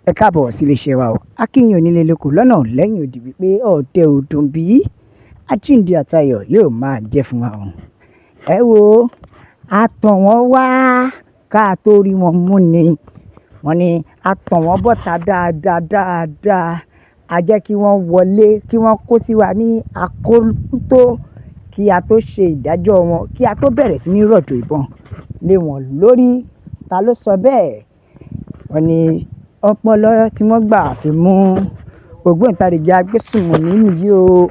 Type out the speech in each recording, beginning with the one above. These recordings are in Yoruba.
Ẹ káàbọ̀ sí iléeṣẹ́ wa o. A kí yín onílé lóko lọ́nà lẹ́yìn odi wípé ọ̀dẹ ò dùn bí àjíǹde àtayọ̀ yóò máa jẹ́ fún wa o. Ẹ wo, a tàn wọ́n wá ká tó rí wọn mú ni. Wọ́n ní a tàn wọ́n bọ́ta dáadáa. A jẹ́ kí wọ́n wọlé, kí wọ́n kó sí wa ní àkótó kí a tó ṣe ìdájọ́ wọn, kí a tó bẹ̀rẹ̀ sí ní rọ̀jò ìbọn lé wọn lórí. Ta ló sọ bẹ́ẹ̀? Wọ́n ní ọpọlọ tí wọ́n gbà fi mú ògbóǹtarìgì agbésùnmọ̀mí nìyí o.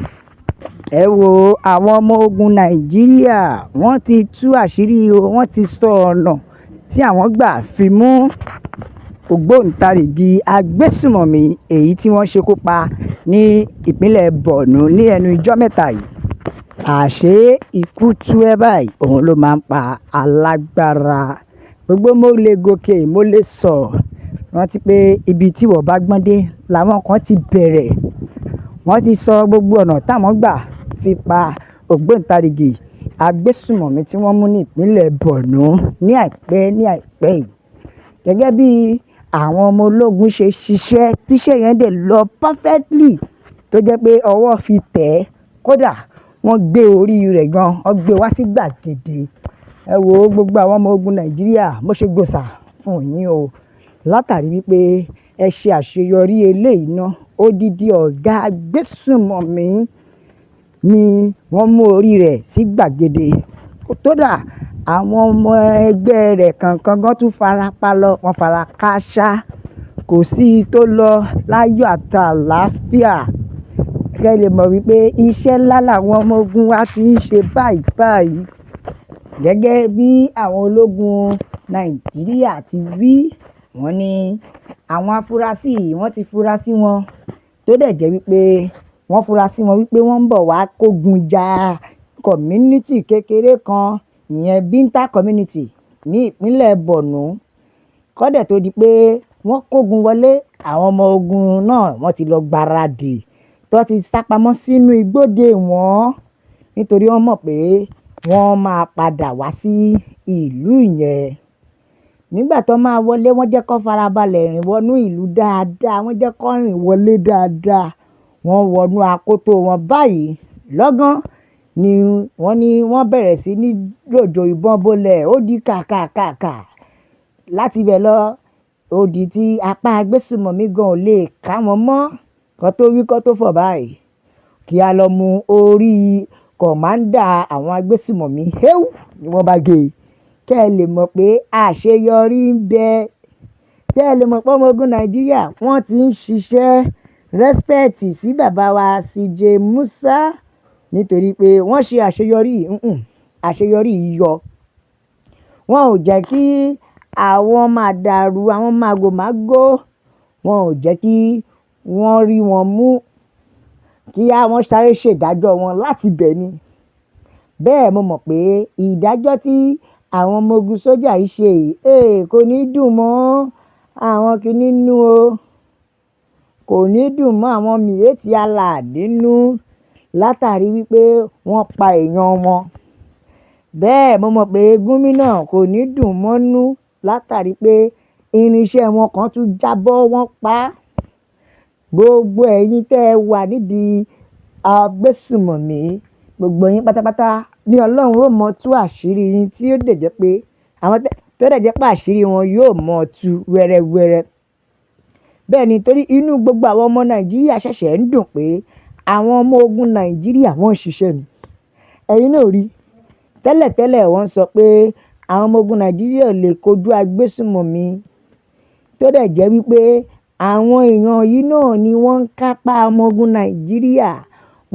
Ẹ wo, àwọn ọmọ ogun Nàìjíríà wọ́n ti tú àṣírí o, wọ́n ti sọ ọ̀nà tí àwọn gbà fi mú ògbóǹtarìgì agbésùnmọ̀mí èyí tí wọ́n ṣekú pa ní ìpínlẹ̀ Borno ní ẹnu ijọ́ mẹ́ta yìí. Àṣé ikú tú ẹ báyìí, òun ló máa ń pa alágbára. Gbogbo mo lè gòkè, mo lè sọ. Rántí pé ibi tí wọ́n bá gbọ́n dé làwọn kan ti bẹ̀rẹ̀. Wọ́n ti sọ gbogbo ọ̀nà táwọn gbà fi pa ògbóǹtarìgì agbésùnmọ̀mí tí wọ́n mú ní ìpínlẹ̀ Borno ní àìpẹ́ yìí. Gẹ́gẹ́ bí àwọn ọmọ ológun ṣe ṣiṣẹ́, tíṣẹ́ yẹn dẹ̀ lọ perfectly tó jẹ́ pé ọwọ́ fi tẹ̀ ẹ́. Kódà wọ́n gbé orí rẹ̀ gan, wọ́n gbé wá sí gbàgede. Ẹ wo gbogbo àwọn ọmọ ogun Nàìjíríà, mo ṣe gbòòsà fún yín o. Látàrí wípé ẹ ṣe àṣeyọrí eléyìí ná, odidi ọ̀gá agbésùnmọ̀mí ni wọ́n mú orí rẹ̀ sí gbàgede. Kódà àwọn ọmọ ẹgbẹ́ rẹ̀ kankan gan tún fara pa lọ, wọ́n fara kááṣá. Kò sí tó lọ láyọ̀ àti àlàáfíà. Kẹ́ lè mọ̀ wípé iṣẹ́ ńlá làwọn ọmọ ogun wa ti ń ṣe báyìí. Gẹ́gẹ́ bí àwọn ológun Nàìjíríà ti wí, wọ́n ní àwọn afurasí yìí wọ́n ti fura sí wọn, tó dẹ̀ jẹ́ wípé wọ́n fura sí wọn wípé wọ́n ń bọ̀ wá kógun ja community kékeré kan, ìyẹn Binta community ní ìpínlẹ̀ Borno. Kódẹ̀ tó di pé wọ́n kógun wọlé, àwọn ọmọ ogun náà wọ́n ti lọ gbáradì tó ti sápamọ́ sínú igbó dè wọ́n, nítorí wọ́n mọ̀ pé wọ́n máa padà wá sí ìlú yẹn. Nígbà tó máa wọlé, wọ́n jẹ́ kó farabalẹ̀ rìn wọnú ìlú dáadáa, wọ́n jẹ́ kó rìn wọlé dáadáa. Wọ́n wọnú àkótó wọn báyìí. Lọ́gán ni wọ́n bẹ̀rẹ̀ sí ní rọ̀jò ìbọn bolẹ̀. Ó di kàkàkàkà. Láti ibẹ̀ lọ, ó di tí apá agbésùnmọ̀mí gan ò lè ká wọn mọ́. Kan tó wí kan tó fọ̀ báyìí, kí a lọ mú orí kọ̀mándà àwọn agbésùnmọ̀mí. Héwu ni wọ́n bá gé. Kẹ́ ẹ lè mọ̀ pé àṣeyọrí ń bẹ. Kẹ́ ẹ lè mọ̀ pé ọmọ ogun Nàìjíríà wọ́n ti ń ṣiṣẹ́. Respect sí bàbá wa CJ Musa, nítorí pé wọ́n ṣe àṣeyọrí yọ. Wọn ò jẹ́ kí àwọn màdàrú, àwọn màgòmágó, wọn ò jẹ́ kí wọ́n rí wọn mú, kí àwọn sáré ṣèdájọ́ wọn láti bẹ̀ ni. Bẹ́ẹ̀ mo mọ̀ pé ìdájọ́ tí àwọn ọmọ ogun sójà yìí ṣe yìí, kò ní dùn mọ́ àwọn kìíní nínú o. Kò ní dùn mọ́ àwọn mìíyètí Allah nínú, látàrí wípé wọ́n pa èèyàn wọn. Bẹ́ẹ̀ mo mọ̀ pé Gumi náà kò ní dùn mọ́nú, látàrí pé irinṣẹ́ wọn kan tún jábọ́, wọ́n pa á. Gbogbo ẹ̀yin tẹ́ ẹ wà nídìí agbésùnmọ̀mí, gbogbo yín pátápátá ni Ọlọ́run ó mọ tú àṣírí yín, tí ó dẹ̀ jẹ́ pé àwọn tó dẹ̀ jẹ́ pé àṣírí wọn yóò mọ tú wẹ́rẹ́wẹ́rẹ́. Bẹ́ẹ̀ ni, torí inú gbogbo àwọn ọmọ Nàìjíríà ṣẹ̀ṣẹ̀ ń dùn pé àwọn ọmọ ogun Nàìjíríà wọ́n ń ṣiṣẹ́ ni. Ẹ̀yin náà rí, tẹ́lẹ̀tẹ́lẹ̀ wọ́n sọ pé àwọn ọmọ ogun Nàìjíríà lè kojú agbésùnmọ̀mí, tó dẹ̀ jẹ́ wípé àwọn èèyàn yìí náà ni wọ́n ń kápá ọmọ ogun Nàìjíríà.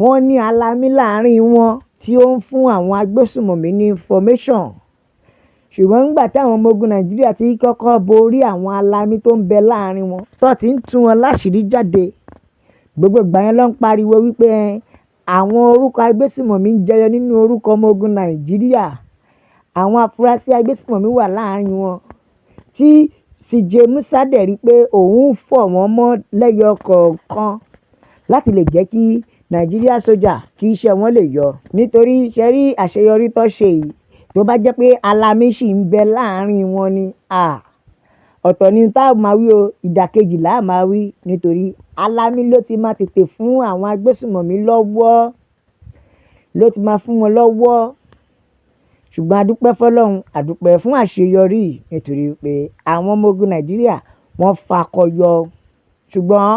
Wọ́n ní alámì láàrin wọn tí ó ń fún àwọn agbésùnmọ̀mí ní information. Ṣùgbọ́n nígbà tí àwọn ọmọ ogun Nàìjíríà ti kọ́kọ́ borí àwọn alámì tó ń bẹ láàrin wọn, tó ti ń tú wọn láṣìírí jáde, gbogbo ìgbà yẹn ló ń pariwo wípé àwọn orúkọ agbésùnmọ̀mí ń jẹyọ nínú orúkọ ọmọ ogun Nàìjíríà. Àwọn afurasí agbésùnmọ̀mí wà láàrin wọn, tí CJ Musa dẹ̀ rí pé òun fọ̀ wọ́n mọ́ lẹ́yọ kọ̀ọ̀kan láti lè jẹ́ kí Nàìjíríà sójà kí iṣẹ́ wọn lè yọ. Nítorí ṣe rí àṣeyọrí tó ṣe yìí, tó bá jẹ́ pé alámì ṣì ń bẹ láàrin wọn ni, ọ̀tọ̀ ni tá a máa wí o, ìdàkejì là á máa wí nítorí alámí ló ti máa tètè fún àwọn agbésùmọ̀mí lọ́wọ́, ló ti máa fún wọn lọ́wọ́. Ṣùgbọ́n a dúpẹ́ f'Ọlọ́run, a dúpẹ́ fún àṣeyọrí nítorí pé àwọn ọmọ ogun Nàìjíríà wọ́n fakọyọ. Ṣùgbọ́n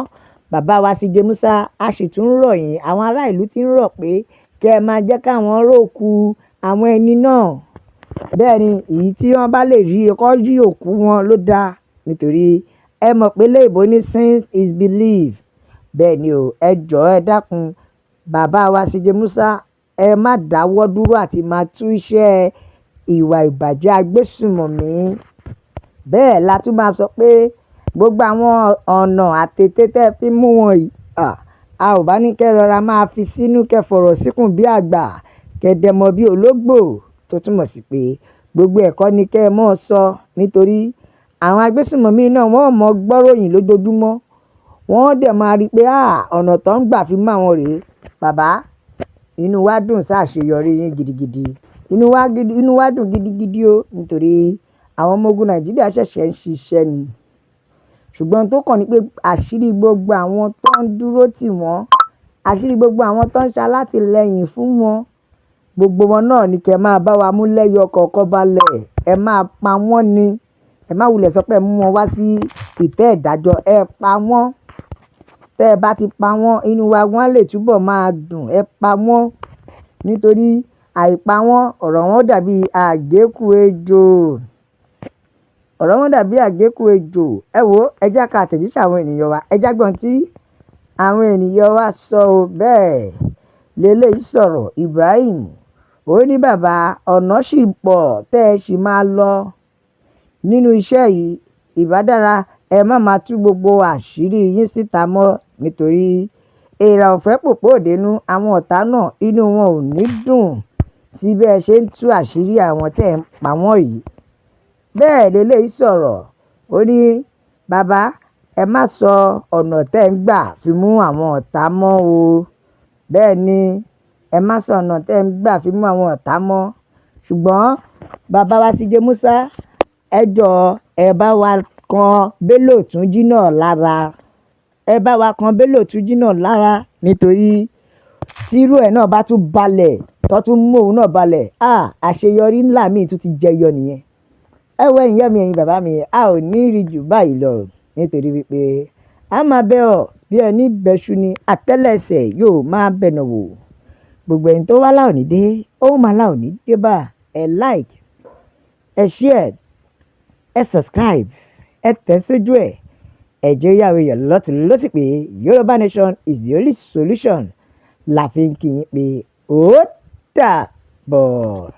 bàbá wa CJ Musa a sì tún ń rọ̀ yín, àwọn ará ìlú ti ń rọ̀ pé kẹ́ ẹ máa jẹ́ káwọn róòkù àwọn ẹni náà. Bẹ́ẹ̀ ni èyí tí wọ́n bá lè rí kọ́ rí òkú wọn ló dáa nítorí ẹ mọ̀ pé léèbó ní since is believed. Bẹ́ẹ̀ ni o, ẹ jọ̀ọ́ ẹ dákun bàbá wa CJ Musa ẹ má dáwọ́ dúró àti máa tú iṣẹ́ ìwà ìbàjẹ́ agbésùmọ̀mí. Bẹ́ẹ̀ la tún máa sọ pé gbogbo àwọn ọ̀nà àtètè tẹ́ fi mú wọn yìí, a ò bá ní kẹ́ rọra máa fi sínú kẹ́ fọ̀rọ̀ síkùn bí àgbà, kẹ́ dẹmọ bí ológbò, tó túmọ̀ sí pé gbogbo ẹ̀kọ́ ni kẹ́ ẹ mọ́ sọ nítorí àwọn agbésùmọ̀mí náà wọ́n mọ gbọ́ròyìn lójoojúmọ́. Wọ́n dẹ̀ máa rí pé ọ̀nà tó ń gbà fi mú àwọn rèé. Bàbá, inú wa dùn sáṣeyọrí yín gidigidi. Inú wa dùn gidigidi o nítorí àwọn ọmọ ogun Nàìjíríà ṣẹ̀ṣẹ̀ ń ṣiṣẹ́ ni. Ṣùgbọ́n tó kàn ní pé àṣírí gbogbo àwọn tó ń dúró tì wọ́n, àṣírí gbogbo àwọn tó ń ṣalátìlẹ́yìn fún wọn, gbogbo wọn náà ni kẹ́ máa bá wa mú lẹ́yọ kọ̀ọ̀kan balẹ̀. Ẹ máa pa wọ́n ni. Ẹ má wulẹ̀ sọ pé ẹ mú wọn wá sí ìtẹ́ ìdájọ́, ẹ pa wọ́n. Tẹ́ ẹ bá ti pa wọ́n, inú wa wọ́n lè túbọ̀ máa dùn. Ẹ pa wọ́n nítorí àìpa wọ́n, ọ̀rọ̀ wọn dàbí àgékù ejò. Ọ̀rọ̀ wọn dàbí àgékù ejò. Ẹ wo, ẹ já ka àtẹ̀jíṣẹ́ àwọn ènìyàn wa. Ẹ já gbọ́n tí àwọn ènìyàn wa sọ o. Bẹ́ẹ̀ leléyìí sọ̀rọ̀. Ibrahim ó ní bàbá ọ̀nà ṣì pọ̀ tẹ́ ẹ ṣì máa lọ nínú iṣẹ́ yìí. Ìbá dára ẹ má máa tú gbogbo àṣírí yín síta mọ́ nítorí èèrà ò fẹ́ pòpó òdenu. Àwọn ọ̀tá náà inú wọn ò ní dùn sí bí ẹ ṣe ń tú àṣírí àwọn tẹ́ ẹ ń pa wọ́n yìí. Bẹ́ẹ̀ leléyìí sọ̀rọ̀. Ó ní bàbá ẹ má sọ ọ̀nà tẹ́ ẹ ń gbà fi mú àwọn ọ̀tá mọ́ o. Bẹ́ẹ̀ ni ẹ má sọ ọ̀nà tẹ́ ẹ ń gbà fi mú àwọn ọ̀tá mọ́. Ṣùgbọ́n bàbá wa CJ Musa ẹ jọ̀ọ́ ẹ bá wa kan Bello Túnjí náà lára. Ẹ bá wa kan Bello Túnjí náà lára nítorí tírú ẹ̀ náà bá tún balẹ̀ tó tún mú òun náà balẹ̀. Àṣeyọrí ńlá míì tún ti jẹyọ nìyẹn. Ẹ wo ẹ̀yin ìyá mi, ẹ̀yin bàbá mi, a ò ní rí jù báyìí lọ nítorí wípé a máa bẹ́ ọ bí ẹni bẹ́ṣu ni àtẹ́lẹsẹ̀ yóò máa bẹ̀nà wò. Gbogbo ẹni tó wá láòní dé, ó máa láòní dé bá. Ẹ like, ẹ share, ẹ subscribe, ẹ tẹ̀ sójú ẹ̀. Ẹ jẹ́ yàwó èèyàn lọ́tùn lósì pé Yorùbá Nation is the only solution. La fi ń kí yín pé ó dàbọ̀.